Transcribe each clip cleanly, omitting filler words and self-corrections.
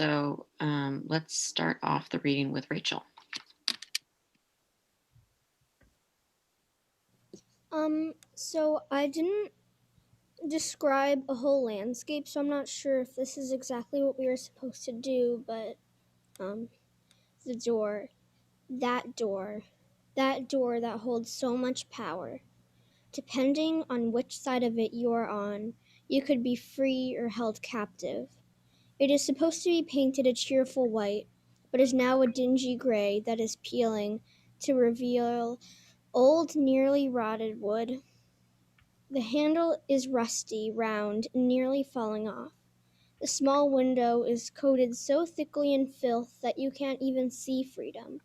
So let's start off the reading with Rachel. So I didn't describe a whole landscape, so I'm not sure if this is exactly what we were supposed to do, but the door, that door, that door that holds so much power. Depending on which side of it you are on, you could be free or held captive. It is supposed to be painted a cheerful white, but is now a dingy gray that is peeling to reveal old, nearly rotted wood. The handle is rusty, round, and nearly falling off. The small window is coated so thickly in filth that you can't even see freedom.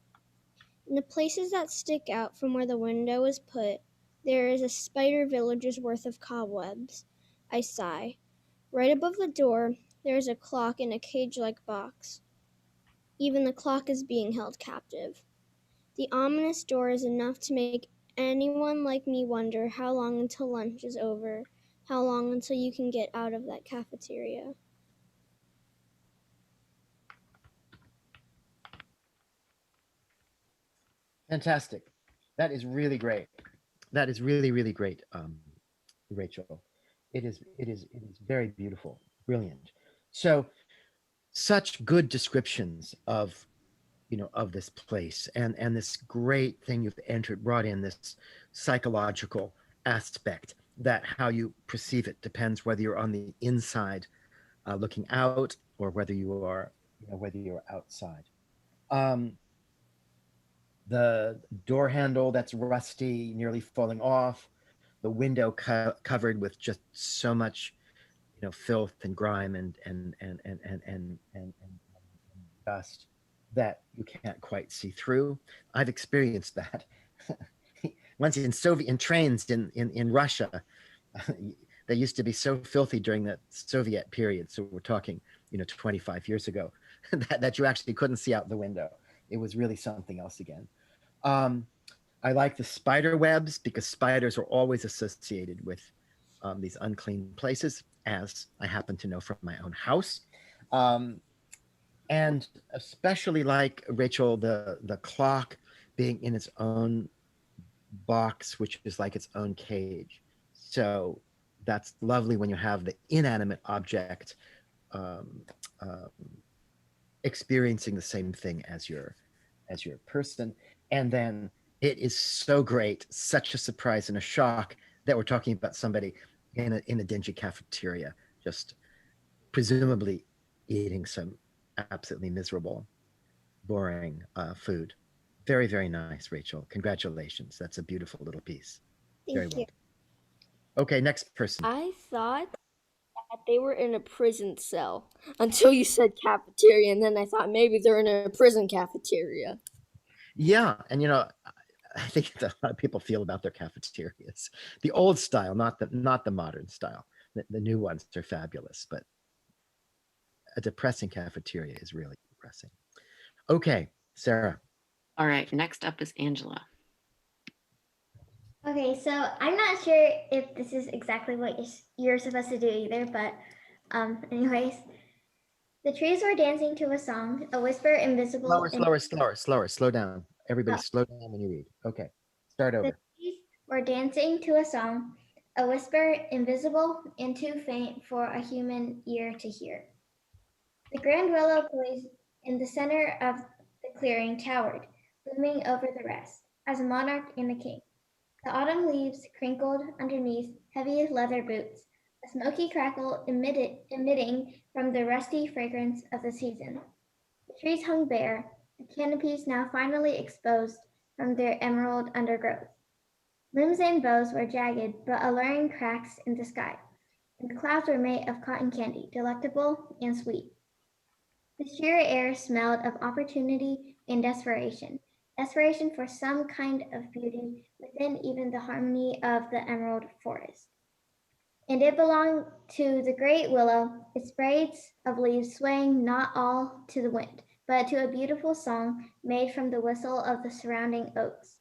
In the places that stick out from where the window is put, there is a spider village's worth of cobwebs. I sigh. Right above the door, there is a clock in a cage-like box. Even the clock is being held captive. The ominous door is enough to make anyone like me wonder how long until lunch is over, how long until you can get out of that cafeteria. Fantastic. That is really great. That is really, really great, Rachel. It is very beautiful, brilliant. So, such good descriptions of of this place and this great thing you've entered brought in this psychological aspect that how you perceive it depends whether you're on the inside looking out or whether you are whether you're outside. um, the door handle that's rusty, nearly falling off, the window covered with just so much, filth and grime and dust that you can't quite see through. I've experienced that. Once in trains in Russia, they used to be so filthy during the Soviet period. So we're talking, 25 years ago, that you actually couldn't see out the window. It was really something else again. Um, I like the spider webs because spiders are always associated with these unclean places, as I happen to know from my own house. Um, and especially like Rachel, the clock being in its own box, which is like its own cage. So that's lovely when you have the inanimate object um, um, experiencing the same thing as your person. And then it is so great, such a surprise and a shock that we're talking about somebody in a dingy cafeteria, just presumably eating some absolutely miserable, boring food. Very, very nice, Rachel. Congratulations. That's a beautiful little piece. Very Thank well you. done. Okay, next person. I thought that they were in a prison cell until you said cafeteria, and then I thought maybe they're in a prison cafeteria. Yeah, and I think a lot of people feel about their cafeterias. The old style, not the modern style. The new ones are fabulous, but a depressing cafeteria is really depressing. Okay, Sarah. All right, next up is Angela. Okay, so I'm not sure if this is exactly what you're supposed to do either, but anyways, the trees were dancing to a song, a whisper invisible Slower. Slow down. Everybody, oh, slow down when you read. Okay, start the over. trees were dancing to a song, a whisper invisible and too faint for a human ear to hear. The grand willow poised in the center of the clearing towered, looming over the rest, as a monarch and a king. The autumn leaves crinkled underneath heavy leather boots, a smoky crackle emitting from the rusty fragrance of the season. The trees hung bare, the canopies now finally exposed from their emerald undergrowth. Limbs and boughs were jagged but alluring cracks in the sky, and the clouds were made of cotton candy, delectable and sweet. The sheer air smelled of opportunity and desperation, desperation for some kind of beauty within even the harmony of the emerald forest. And it belonged to the great willow, its braids of leaves swaying not all to the wind, but to a beautiful song made from the whistle of the surrounding oaks.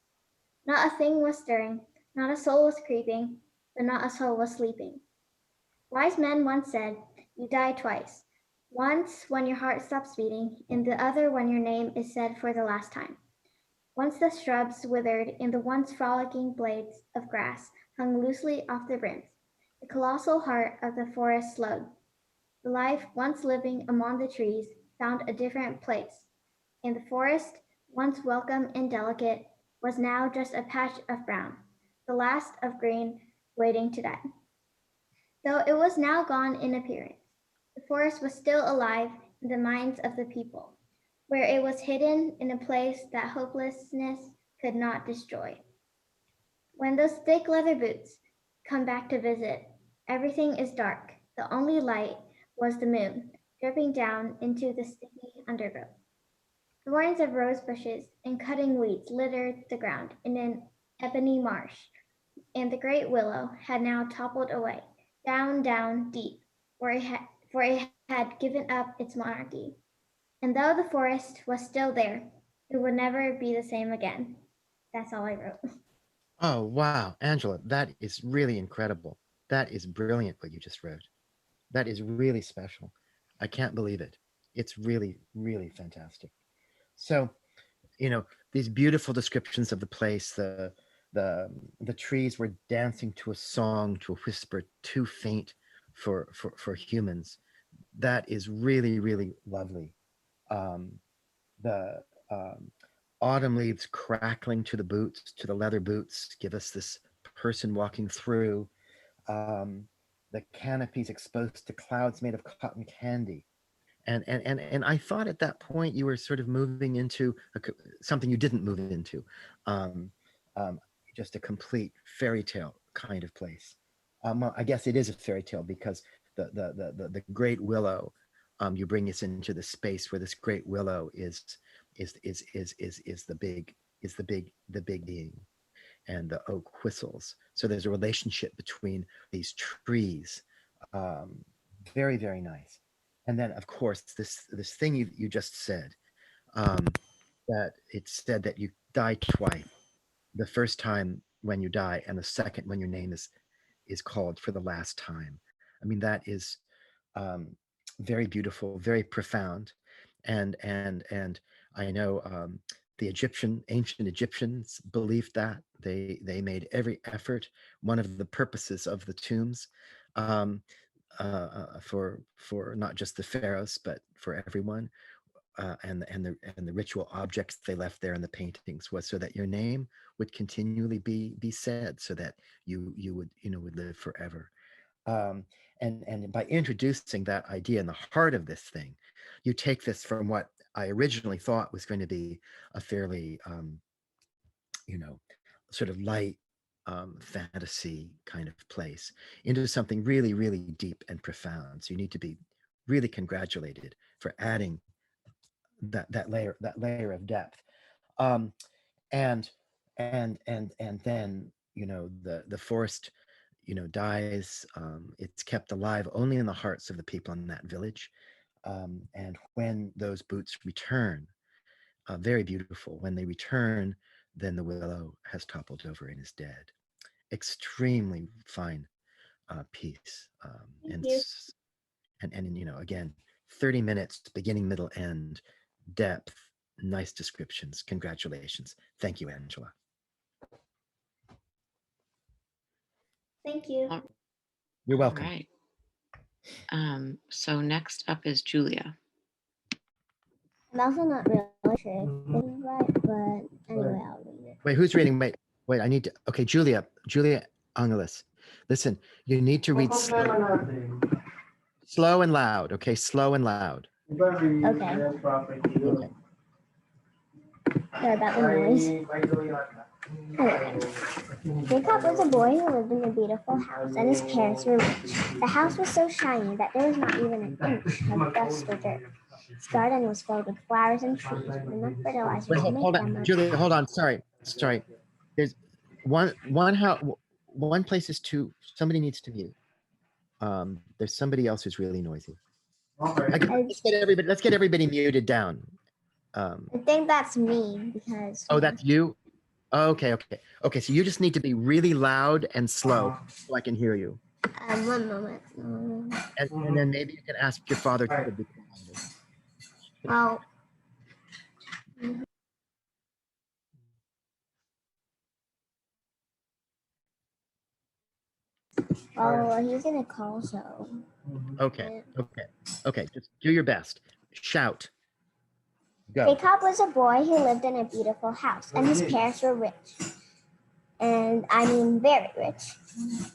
Not a thing was stirring, not a soul was creeping, but not a soul was sleeping. Wise men once said, "You die twice, Once when your heart stops beating, and the other when your name is said for the last time. Once the shrubs withered, and the once frolicking blades of grass hung loosely off the brims. The colossal heart of the forest slowed. The life once living among the trees found a different place, and the forest, once welcome and delicate, was now just a patch of brown, the last of green waiting to die. Though it was now gone in appearance, the forest was still alive in the minds of the people, where it was hidden in a place that hopelessness could not destroy. When those thick leather boots come back to visit, everything is dark. The only light was the moon, dripping down into the sticky undergrowth. Thorns of rose bushes and cutting weeds littered the ground in an ebony marsh, and the great willow had now toppled away, down, down, deep, for it had given up its monarchy. And though the forest was still there, it would never be the same again. That's all I wrote. Oh, wow, Angela, that is really incredible. That is brilliant what you just wrote. That is really special. I can't believe it. It's really, really fantastic. So, these beautiful descriptions of the place, the trees were dancing to a song, to a whisper too faint for humans. That is really, really lovely. Um, the autumn leaves crackling to the boots, to the leather boots, give us this person walking through. The canopies exposed to clouds made of cotton candy. And I thought at that point you were sort of moving into something you didn't move into, um, um, just a complete fairy tale kind of place. Well, I guess it is a fairy tale because the great willow, you bring us into the space where this great willow is the big being, and the oak whistles. So there's a relationship between these trees. Very, very nice. And then, of course, this thing you just said, that it said that you die twice. The first time when you die, and the second when your name is called for the last time. I mean, that is very beautiful, very profound, and I know the ancient Egyptians believed that they made every effort. One of the purposes of the tombs, um, for not just the pharaohs but for everyone, and the ritual objects they left there in the paintings was so that your name would continually be said, so that you would live forever. And by introducing that idea in the heart of this thing, you take this from what I originally thought was going to be a fairly sort of light fantasy kind of place into something really, really deep and profound. So you need to be really congratulated for adding that layer of depth. Um, and and then the forest dies. It's kept alive only in the hearts of the people in that village. And when those boots return, very beautiful, when they return, then the willow has toppled over and is dead. Extremely fine piece. Thank you. And again, 30 minutes, beginning, middle, end, depth, nice descriptions. Congratulations. Thank you, Angela. Thank you. All You're welcome. right. So next up is Julia. I'm also not really sure if this is right, but anyway, I'll read it. Wait, who's reading? Wait, I need to. Okay, Julia Angelis. Listen, you need to read slow and loud. Okay, slow and loud. Okay. Okay. Sorry about the noise. Anyway, Jacob was a boy who lived in a beautiful house, and his parents were rich. The house was so shiny that there was not even an inch of dust or dirt. His garden was filled with flowers and trees, with enough fertilizer Wait, to make hold them on, a Julia. Hold on. Sorry. There's one place is too. Somebody needs to mute. There's somebody else who's really noisy. Let's get everybody muted down. I think that's me because. Oh, that's you? Okay. So you just need to be really loud and slow so I can hear you. 1 moment. And then maybe you can ask your father to be quiet. Well, he's in a call, so. Okay, okay. Just do your best. Shout. Go. Jacob was a boy who lived in a beautiful house, and his parents were rich. And I mean very rich.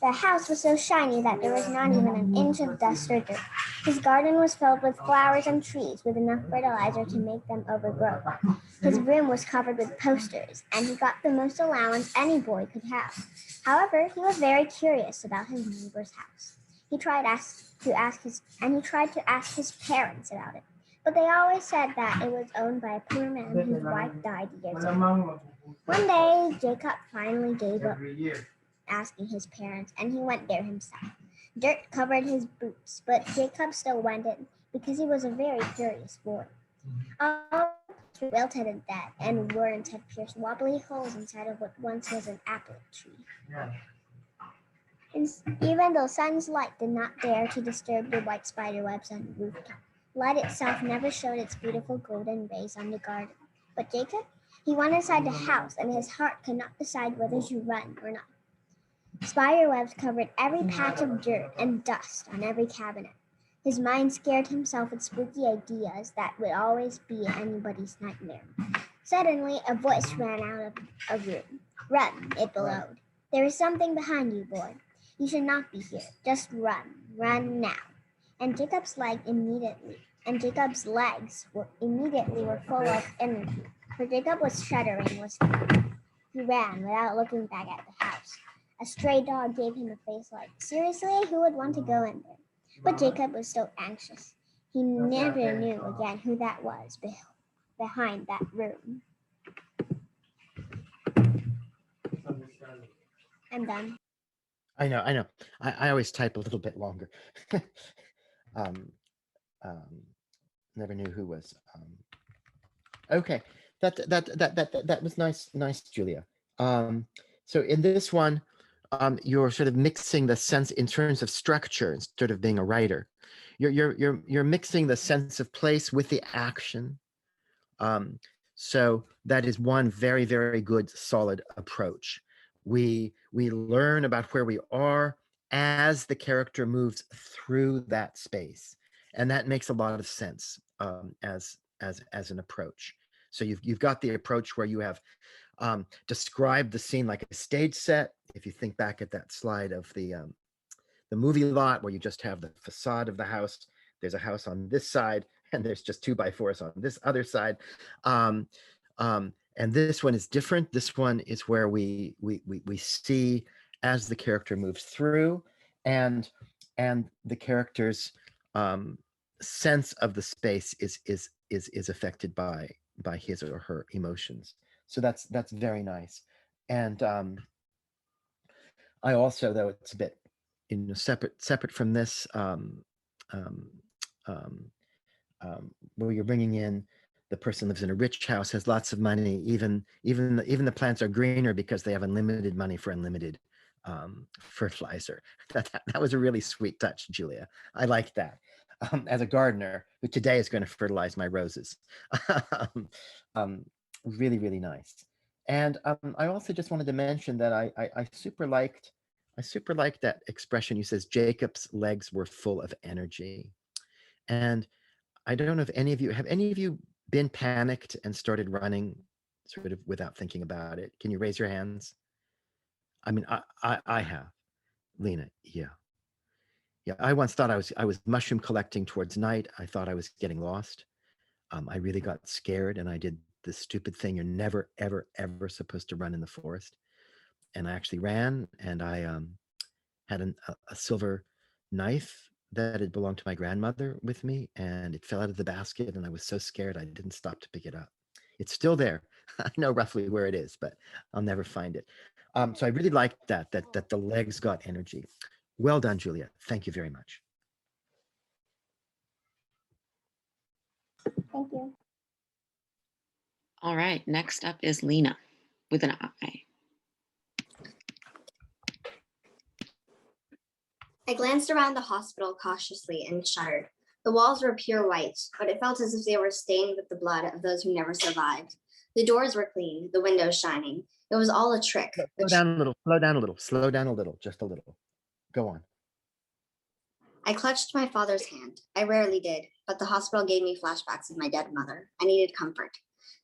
The house was so shiny that there was not even an inch of dust or dirt. His garden was filled with flowers and trees with enough fertilizer to make them overgrow. His room was covered with posters, and he got the most allowance any boy could have. However, he was very curious about his neighbor's house. He tried to ask his parents about it, but they always said that it was owned by a poor man whose wife died years ago. One day, Jacob finally gave up asking his parents, and he went there himself. Dirt covered his boots, but Jacob still went in because he was a very curious boy. All the wilted and dead, and worms had pierced wobbly holes inside of what once was an apple tree. And even though sun's light did not dare to disturb the white spider webs on the rooftop, light itself never showed its beautiful golden rays on the garden. But Jacob, he went inside the house, and his heart could not decide whether to run or not. Spider webs covered every patch of dirt and dust on every cabinet. His mind scared himself with spooky ideas that would always be anybody's nightmare. Suddenly, a voice ran out of a room. "Run," it bellowed. "There is something behind you, boy. You should not be here. Just run. Run now." And Jacob's legs were immediately full of energy. For Jacob was shuddering with fear. He ran without looking back at the house. A stray dog gave him a face like, "Seriously, who would want to go in there?" But Jacob was so anxious. He never knew again who that was behind that room. I'm done. I know. I always type a little bit longer. um, never knew who was. Okay, that was nice, Julia. So in this one, you're sort of mixing the sense in terms of structure instead of being a writer. You're mixing the sense of place with the action. So that is one very, very good, solid approach. We learn about where we are as the character moves through that space, and that makes a lot of sense as an approach. So you've got the approach where you have described the scene like a stage set. If you think back at that slide of the movie lot where you just have the facade of the house, there's a house on this side, and there's just 2x4s on this other side. And this one is different. This one is where we see as the character moves through, and the character's sense of the space is affected by his or her emotions. So that's very nice. And I also, though it's a bit separate from this, where you're bringing in the person lives in a rich house, has lots of money, even the plants are greener because they have unlimited money for unlimited fertilizer. That was a really sweet touch, Julia. I like that. As a gardener who today is going to fertilize my roses. Really, really nice. And I also just wanted to mention that I super liked that expression. You says Jacob's legs were full of energy. And I don't know if any of you been panicked and started running sort of without thinking about it? Can you raise your hands? I mean, I have. Lena, yeah. I once thought I was mushroom collecting towards night. I thought I was getting lost. I really got scared, and I did this stupid thing you're never, ever, ever supposed to run in the forest. And I actually ran, and I had a silver knife that had belonged to my grandmother with me, and it fell out of the basket, and I was so scared I didn't stop to pick it up. It's still there. I know roughly where it is, but I'll never find it. So I really liked that the legs got energy. Well done, Julia. Thank you very much. Thank you. All right, next up is Lena with an I. I glanced around the hospital cautiously and shuddered. The walls were pure white, but it felt as if they were stained with the blood of those who never survived. The doors were clean, the windows shining. It was all a trick. Slow down a little, slow down a little, slow down a little, just a little. Go on. I clutched my father's hand. I rarely did, but the hospital gave me flashbacks of my dead mother. I needed comfort.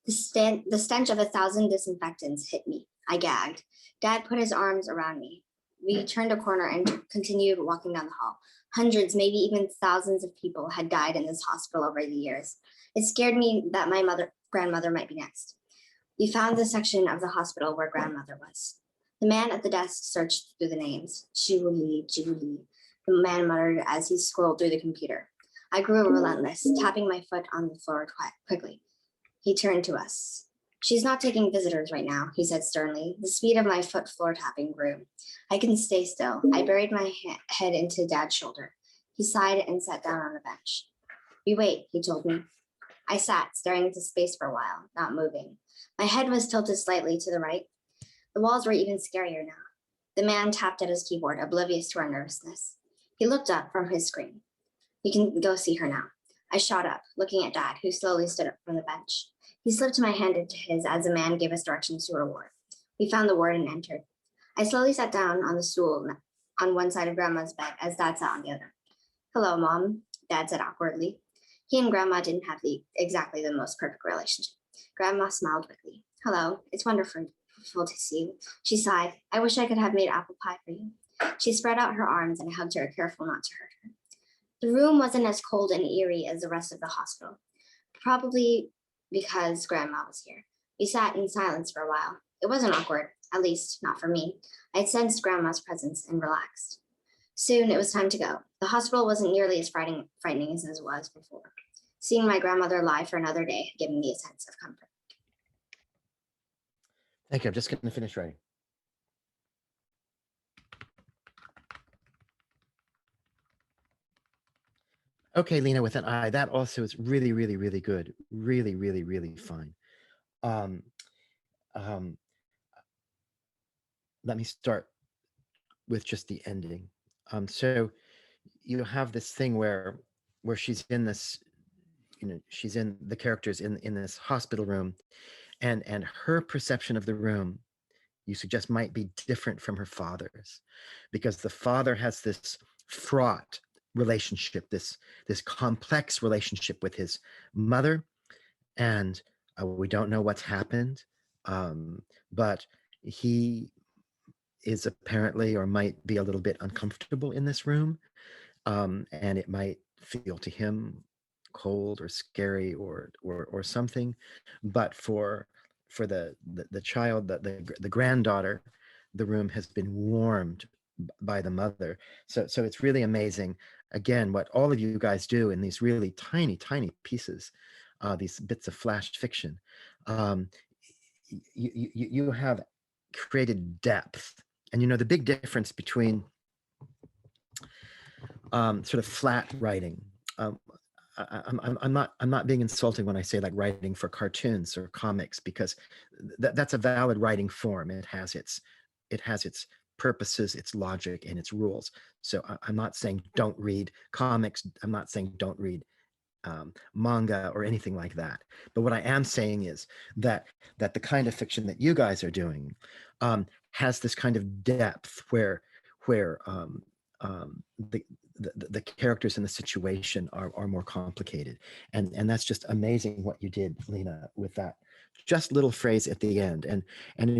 The stench of 1,000 disinfectants hit me. I gagged. Dad put his arms around me. We turned a corner and continued walking down the hall. Hundreds, maybe even thousands of people had died in this hospital over the years. It scared me that my grandmother might be next. We found the section of the hospital where grandmother was. The man at the desk searched through the names. Julie, Julie, the man muttered as he scrolled through the computer. I grew relentless, tapping my foot on the floor quickly. He turned to us. She's not taking visitors right now, he said sternly. The speed of my foot floor tapping grew. I can stay still. I buried my head into Dad's shoulder. He sighed and sat down on the bench. We wait, he told me. I sat, staring into space for a while, not moving. My head was tilted slightly to the right. The walls were even scarier now. The man tapped at his keyboard, oblivious to our nervousness. He looked up from his screen. We can go see her now. I shot up, looking at Dad, who slowly stood up from the bench. He slipped my hand into his as a man gave us directions to her ward. We found the ward and entered. I slowly sat down on the stool on one side of Grandma's bed as Dad sat on the other. Hello, Mom, Dad said awkwardly. He and Grandma didn't have exactly the most perfect relationship. Grandma smiled quickly. Hello, it's wonderful to see you. She sighed. I wish I could have made apple pie for you. She spread out her arms and I hugged her, careful not to hurt her. The room wasn't as cold and eerie as the rest of the hospital, probably because Grandma was here. We sat in silence for a while. It wasn't awkward, at least not for me. I sensed Grandma's presence and relaxed. Soon it was time to go. The hospital wasn't nearly as frightening as it was before. Seeing my grandmother lie for another day had given me a sense of comfort. Thank you. I'm just going to finish writing. Okay, Lena, with an I. That also is really, really, really good. Really, really, really fine. Let me start with just the ending. So you have this thing where she's in this, she's in the characters in this hospital room, and her perception of the room, you suggest, might be different from her father's, because the father has this fraught relationship, this complex relationship with his mother, and we don't know what's happened, but he is apparently, or might be, a little bit uncomfortable in this room, and it might feel to him cold or scary or something, but for the child, the granddaughter, the room has been warmed by the mother. So it's really amazing, again, what all of you guys do in these really tiny pieces, these bits of flash fiction. You have created depth, and the big difference between sort of flat writing. I'm not being insulting when I say like writing for cartoons or comics, because that's a valid writing form. It has its purposes, its logic, and its rules. So I'm not saying don't read comics. I'm not saying don't read manga or anything like that. But what I am saying is that the kind of fiction that you guys are doing has this kind of depth where the characters in the situation are more complicated, and that's just amazing what you did, Lena, with that just little phrase at the end. And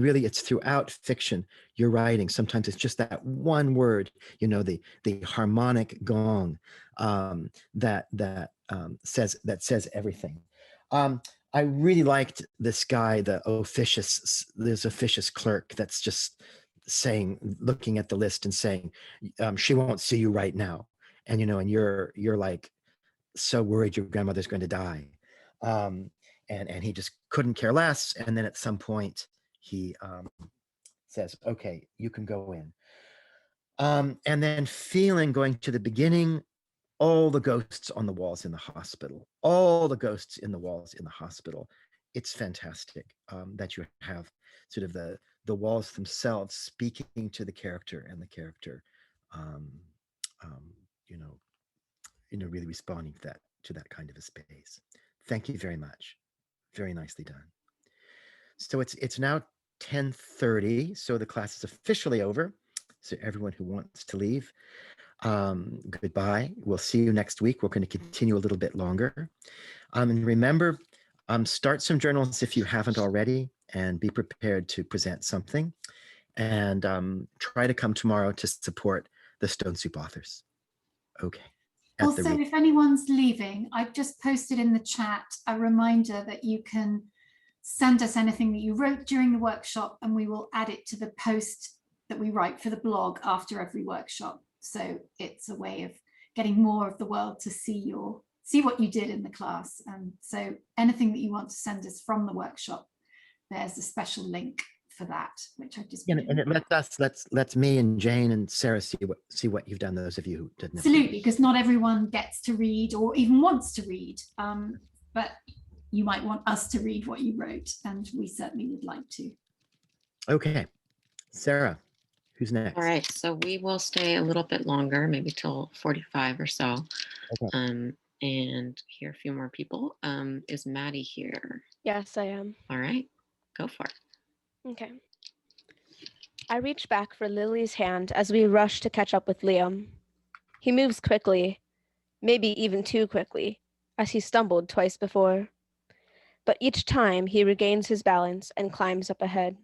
really, it's throughout fiction you're writing. Sometimes it's just that one word, the harmonic gong that says everything. I really liked this guy, there's officious clerk that's just saying, looking at the list and saying, she won't see you right now, and and you're like so worried your grandmother's going to die, and he just couldn't care less, and then at some point he says, okay, you can go in, and then feeling, going to the beginning, all the ghosts on the walls in the hospital, it's fantastic that you have sort of the walls themselves speaking to the character, and the character really responding to that kind of a space. Thank you very much. Very nicely done. So it's now 10:30, so the class is officially over. So everyone who wants to leave, goodbye. We'll see you next week. We're going to continue a little bit longer. And remember, start some journals if you haven't already, and be prepared to present something. And try to come tomorrow to support the Stone Soup authors. Okay. Also, if anyone's leaving, I've just posted in the chat a reminder that you can send us anything that you wrote during the workshop, and we will add it to the post that we write for the blog after every workshop. So it's a way of getting more of the world to see what you did in the class. And so anything that you want to send us from the workshop, there's a special link for that, which I just and it lets me and Jane and Sarah see what you've done. Those of you who didn't. Absolutely, because not everyone gets to read or even wants to read, but you might want us to read what you wrote, and we certainly would like to. Okay, Sarah, who's next? All right, so we will stay a little bit longer, maybe till 45 or so, okay. And hear a few more people. Is Maddie here? Yes, I am. All right, go for it. Okay. I reach back for Lily's hand as we rush to catch up with Liam. He moves quickly, maybe even too quickly, as he stumbled twice before. But each time he regains his balance and climbs up ahead.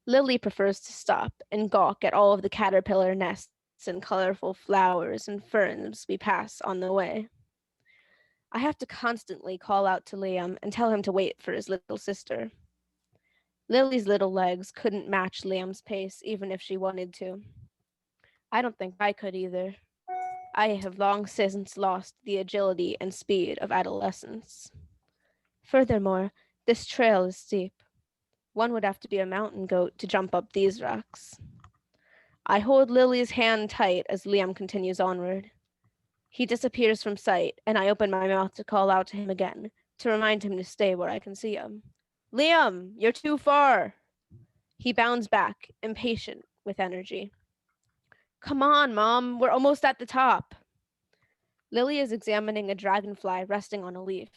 Lily prefers to stop and gawk at all of the caterpillar nests and colorful flowers and ferns we pass on the way. I have to constantly call out to Liam and tell him to wait for his little sister. Lily's little legs couldn't match Liam's pace even if she wanted to. I don't think I could either. I have long since lost the agility and speed of adolescence. Furthermore, this trail is steep. One would have to be a mountain goat to jump up these rocks. I hold Lily's hand tight as Liam continues onward. He disappears from sight, and I open my mouth to call out to him again, to remind him to stay where I can see him. Liam, you're too far. He bounds back, impatient with energy. Come on, Mom, we're almost at the top. Lily is examining a dragonfly resting on a leaf.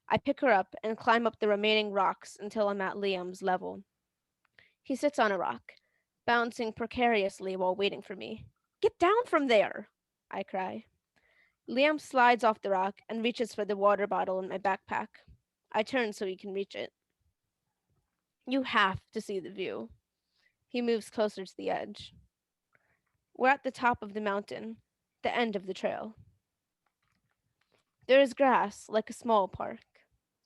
I pick her up and climb up the remaining rocks until I'm at Liam's level. He sits on a rock, bouncing precariously while waiting for me. Get down from there, I cry. Liam slides off the rock and reaches for the water bottle in my backpack. I turn so he can reach it. You have to see the view. He moves closer to the edge. We're at the top of the mountain, the end of the trail. There is grass like a small park.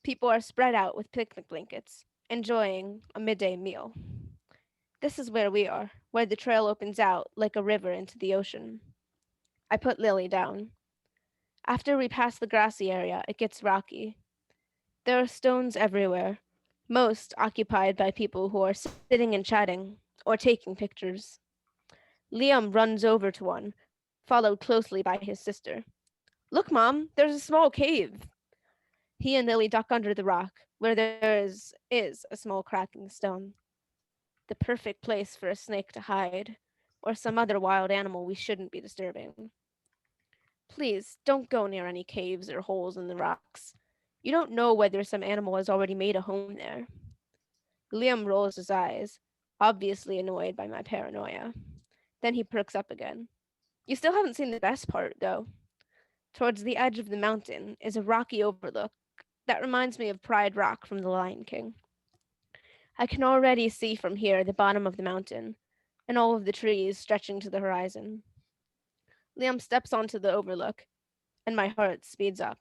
People are spread out with picnic blankets, enjoying a midday meal. This is where we are, where the trail opens out like a river into the ocean. I put Lily down. After we pass the grassy area, it gets rocky. There are stones everywhere, most occupied by people who are sitting and chatting or taking pictures. Liam runs over to one, followed closely by his sister. Look, Mom, there's a small cave. He and Lily duck under the rock, where there is a small crack in the stone. The perfect place for a snake to hide, or some other wild animal we shouldn't be disturbing. Please, don't go near any caves or holes in the rocks. You don't know whether some animal has already made a home there. Liam rolls his eyes, obviously annoyed by my paranoia. Then he perks up again. You still haven't seen the best part, though. Towards the edge of the mountain is a rocky overlook that reminds me of Pride Rock from The Lion King. I can already see from here the bottom of the mountain, and all of the trees stretching to the horizon. Liam steps onto the overlook, and my heart speeds up.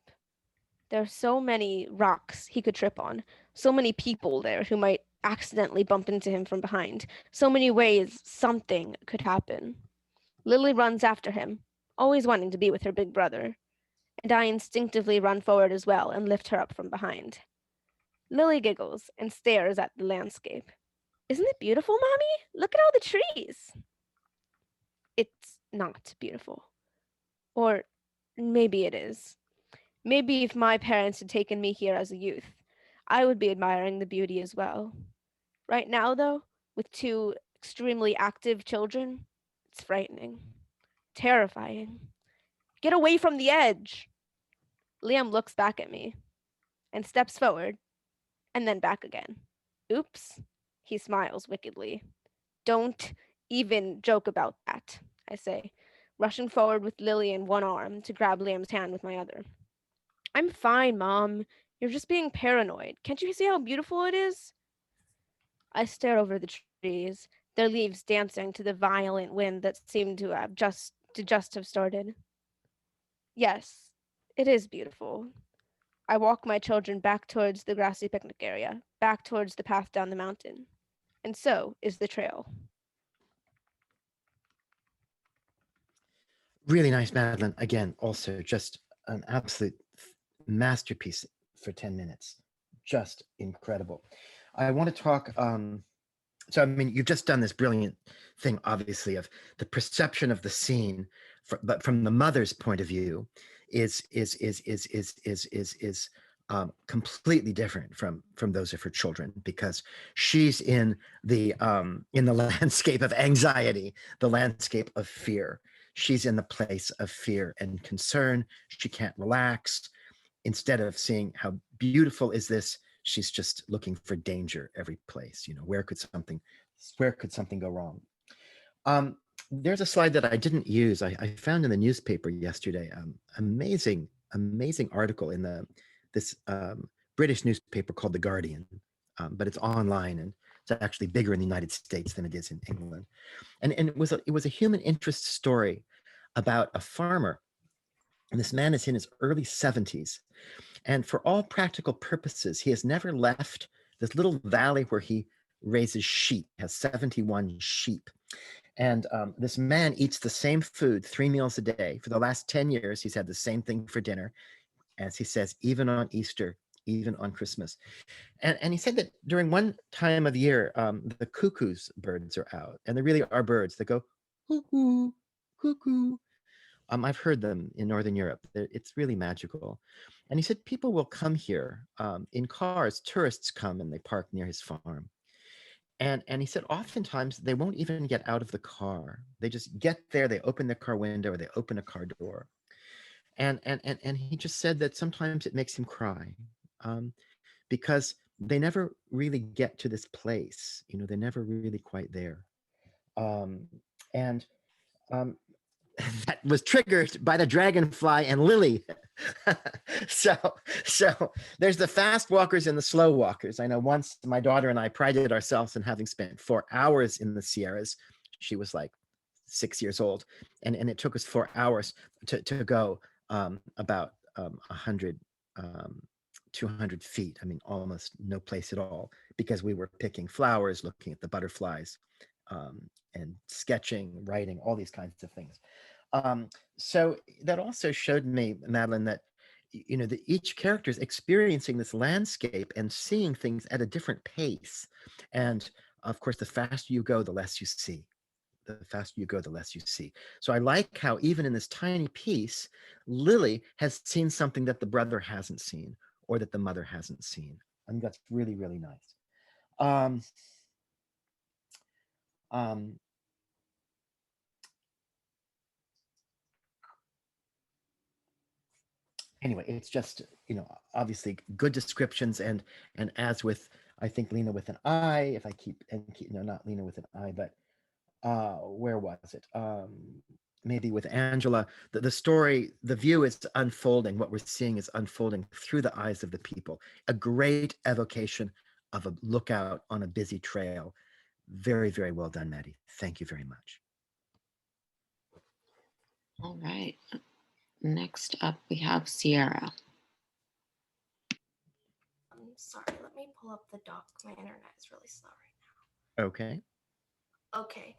There are so many rocks he could trip on, so many people there who might accidentally bump into him from behind, so many ways something could happen. Lily runs after him, always wanting to be with her big brother, and I instinctively run forward as well and lift her up from behind. Lily giggles and stares at the landscape. Isn't it beautiful, Mommy? Look at all the trees. It's not beautiful. Or maybe it is. Maybe if my parents had taken me here as a youth, I would be admiring the beauty as well. Right now, though, with two extremely active children, it's frightening, terrifying. Get away from the edge. Liam looks back at me and steps forward and then back again. Oops. He smiles wickedly. Don't even joke about that, I say, rushing forward with Lily in one arm to grab Liam's hand with my other. I'm fine, Mom. You're just being paranoid. Can't you see how beautiful it is? I stare over the trees, their leaves dancing to the violent wind that seemed to just have started. Yes, it is beautiful. I walk my children back towards the grassy picnic area, back towards the path down the mountain. And so is the trail. Really nice, Madeline. Again, also just an absolute masterpiece for 10 minutes. Just incredible. I want to talk. So, I mean, you've just done this brilliant thing, obviously, of the perception of the scene, but from the mother's point of view, is completely different from those of her children, because she's in the landscape of anxiety, the landscape of fear. She's in the place of fear and concern. She can't relax. Instead of seeing how beautiful is this, she's just looking for danger every place. Where could something go wrong? There's a slide that I didn't use. I found in the newspaper yesterday. Amazing article in this British newspaper called The Guardian, but it's online, and it's actually bigger in the United States than it is in England. And it was a human interest story about a farmer. And this man is in his early 70s. And for all practical purposes, he has never left this little valley where he raises sheep, has 71 sheep. And this man eats the same food 3 meals a day. For the last 10 years, he's had the same thing for dinner, as he says, even on Easter, even on Christmas. And he said that during one time of the year, the cuckoo's birds are out. And there really are birds that go, cuckoo, cuckoo. I've heard them in Northern Europe. It's really magical. And he said people will come here in cars. Tourists come and they park near his farm. And he said oftentimes they won't even get out of the car. They just get there, they open the car window, or they open a car door. And he just said that sometimes it makes him cry, because they never really get to this place. They're never really quite there. That was triggered by the dragonfly and Lily. So there's the fast walkers and the slow walkers. I know once my daughter and I prided ourselves in having spent 4 hours in the Sierras. She was like 6 years old, and it took us 4 hours to go about 100, 200 feet. I mean, almost no place at all, because we were picking flowers, looking at the butterflies, and sketching, writing, all these kinds of things. So that also showed me, Madeline, that that each character is experiencing this landscape and seeing things at a different pace. And of course, the faster you go, the less you see. The faster you go, the less you see. So I like how even in this tiny piece, Lily has seen something that the brother hasn't seen, or that the mother hasn't seen. I think that's really, really nice. Anyway, it's just, obviously good descriptions, and as with, I think, Lena with an I, if I keep not Lena with an I, but where was it? Maybe with Angela, the story, the view is unfolding. What we're seeing is unfolding through the eyes of the people. A great evocation of a lookout on a busy trail. Very, very well done, Maddie. Thank you very much. All right. Next up, we have Sierra. I'm sorry, let me pull up the doc. My internet is really slow right now. Okay. Okay.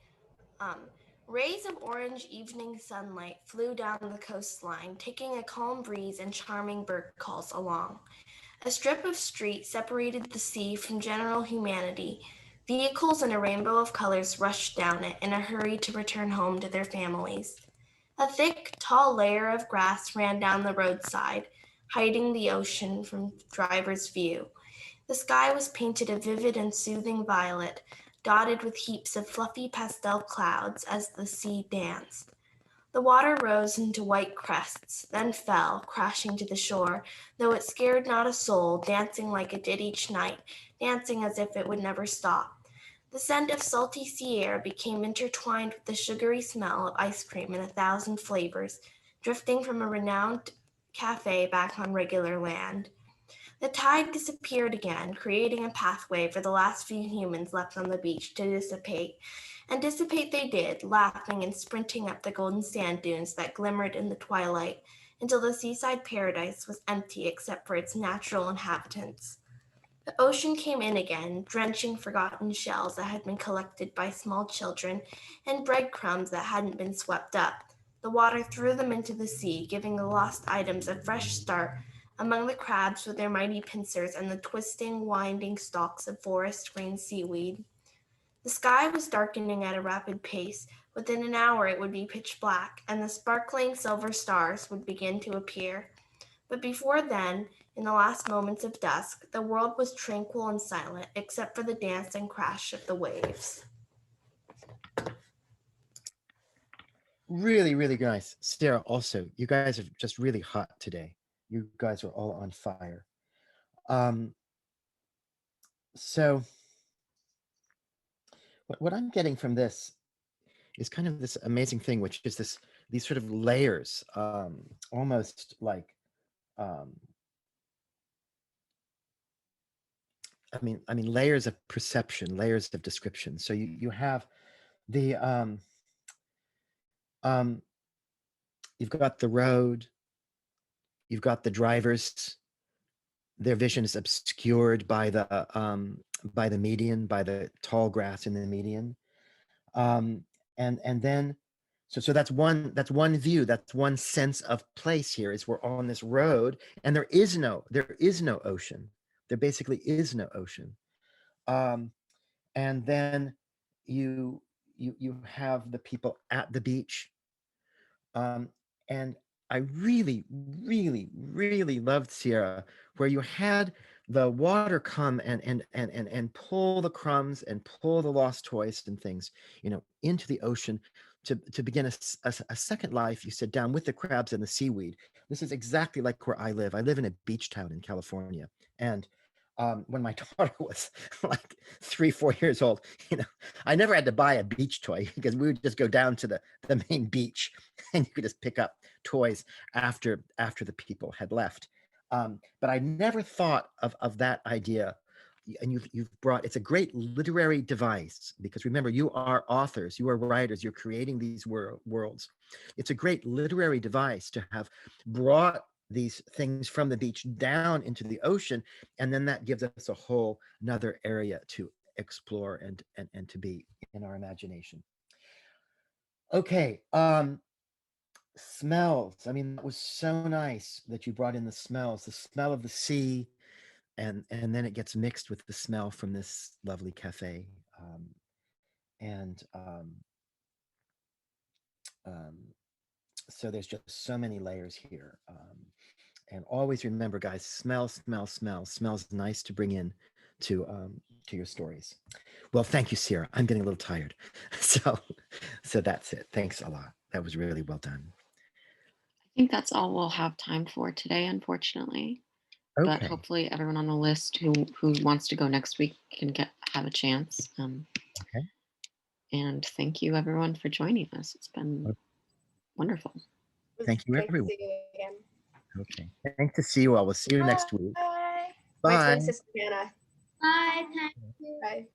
Rays of orange evening sunlight flew down the coastline, taking a calm breeze and charming bird calls along. A strip of street separated the sea from general humanity. Vehicles in a rainbow of colors rushed down it in a hurry to return home to their families. A thick, tall layer of grass ran down the roadside, hiding the ocean from driver's view. The sky was painted a vivid and soothing violet, dotted with heaps of fluffy pastel clouds as the sea danced. The water rose into white crests, then fell, crashing to the shore, though it scared not a soul, dancing like it did each night, dancing as if it would never stop. The scent of salty sea air became intertwined with the sugary smell of ice cream in 1,000 flavors, drifting from a renowned cafe back on regular land. The tide disappeared again, creating a pathway for the last few humans left on the beach to dissipate. And dissipate they did, laughing and sprinting up the golden sand dunes that glimmered in the twilight, until the seaside paradise was empty except for its natural inhabitants. The ocean came in again, drenching forgotten shells that had been collected by small children and breadcrumbs that hadn't been swept up. The water threw them into the sea, giving the lost items a fresh start among the crabs with their mighty pincers and the twisting, winding stalks of forest green seaweed. The sky was darkening at a rapid pace. Within an hour it would be pitch black, and the sparkling silver stars would begin to appear. But before then, in the last moments of dusk, the world was tranquil and silent, except for the dance and crash of the waves. Really, really nice. Sarah, also, you guys are just really hot today. You guys are all on fire. So what I'm getting from this is kind of this amazing thing, which is these sort of layers, almost like, I mean, layers of perception, layers of description. So you have the, you've got the road, you've got the drivers, their vision is obscured by the median, by the tall grass in the median. And then, so that's one view, that's one sense of place here, is we're on this road and there is no ocean. There basically is no ocean. And then you have the people at the beach. And I really, really, really loved, Sierra, where you had the water come and pull the crumbs and pull the lost toys and things, into the ocean to begin a second life. You said, down with the crabs and the seaweed. This is exactly like where I live. I live in a beach town in California. And when my daughter was like 3-4 years old, I never had to buy a beach toy because we would just go down to the main beach and you could just pick up toys after the people had left. But I never thought of that idea. And you've brought, it's a great literary device, because remember, you are authors, you are writers, you're creating these worlds. It's a great literary device to have brought these things from the beach down into the ocean, and then that gives us a whole another area to explore and to be in our imagination. Okay, smells. I mean, it was so nice that you brought in the smells, the smell of the sea, and then it gets mixed with the smell from this lovely cafe. So there's just so many layers here. And always remember, guys, smell. Smells nice to bring in to your stories. Well, thank you, Sierra. I'm getting a little tired. So that's it. Thanks a lot. That was really well done. I think that's all we'll have time for today, unfortunately. Okay. But hopefully everyone on the list who wants to go next week can have a chance. Okay. And thank you, everyone, for joining us. It's been wonderful. Thank you, Great to everyone. see you again. Okay. Thanks to see you all. We'll see you next week. Bye. Bye. My twin sister Hannah. Bye. Thank you. Bye.